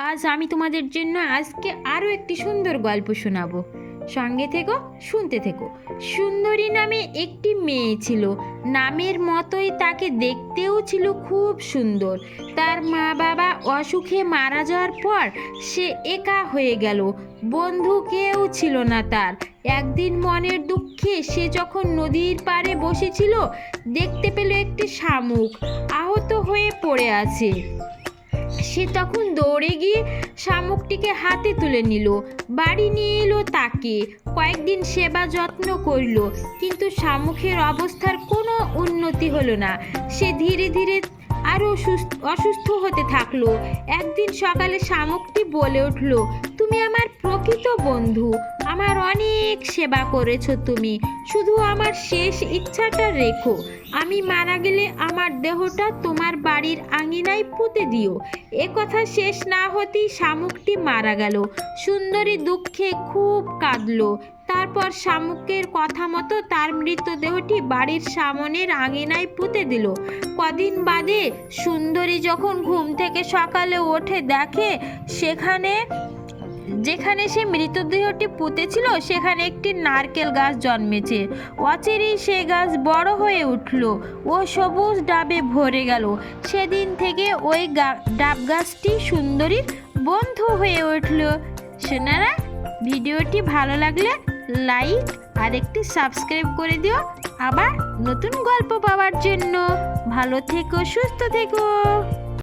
আজ আমি তোমাদের জন্য আজকে আরও একটি সুন্দর গল্প শোনাবো। সঙ্গে থেকো, শুনতে থেকো। সুন্দরী নামে একটি মেয়ে ছিল। নামের মতোই তাকে দেখতেও ছিল খুব সুন্দর। তার মা বাবা অসুখে মারা যাওয়ার পর সে একা হয়ে গেল। বন্ধু কেউ ছিল না তার। একদিন মনের দুঃখে সে যখন নদীর পাড়ে বসেছিল, দেখতে পেল একটি শামুক আহত হয়ে পড়ে আছে। সে তখন দৌড়ে গিয়ে শামুকটিকে হাতে তুলে নিল, বাড়ি নিয়ে এলো। তাকে কয়েকদিন সেবা যত্ন করল, কিন্তু শামুকের অবস্থার কোনো উন্নতি হলো না। সে ধীরে ধীরে আরও অসুস্থ হতে থাকলো। একদিন সকালে শামুকটি বলে উঠল, তুমি আমার প্রকৃত বন্ধু, আমার অনেক সেবা করেছো তুমি। শুধু আমার শেষ ইচ্ছাটা রেখো, আমি মারা গেলে আমার দেহটা তোমার বাড়ির আঙিনায় পুঁতে দিও। এ কথা শেষ না হতেই শামুকটি মারা গেল। সুন্দরী দুঃখে খুব কাঁদলো। তারপর শামুকের কথা মতো তার মৃতদেহটি বাড়ির সামনের আঙিনায় পুঁতে দিল। কদিন বাদে সুন্দরী যখন ঘুম থেকে সকালে ওঠে, দেখে যেখানে সে মৃতদেহটি পুঁতেছিল সেখানে একটি নারকেল গাছ জন্মেছে। অচিরেই সে গাছ বড় হয়ে উঠল ও সবুজ ডাবে ভরে গেল। সেদিন থেকে ওই ডাব গাছটি সুন্দরীর বন্ধু হয়ে উঠল। শোনারা, ভিডিওটি ভালো লাগলে লাইক আর একটি সাবস্ক্রাইব করে দিও, আবার নতুন গল্প পাওয়ার জন্য। ভালো থেকো, সুস্থ থেকো।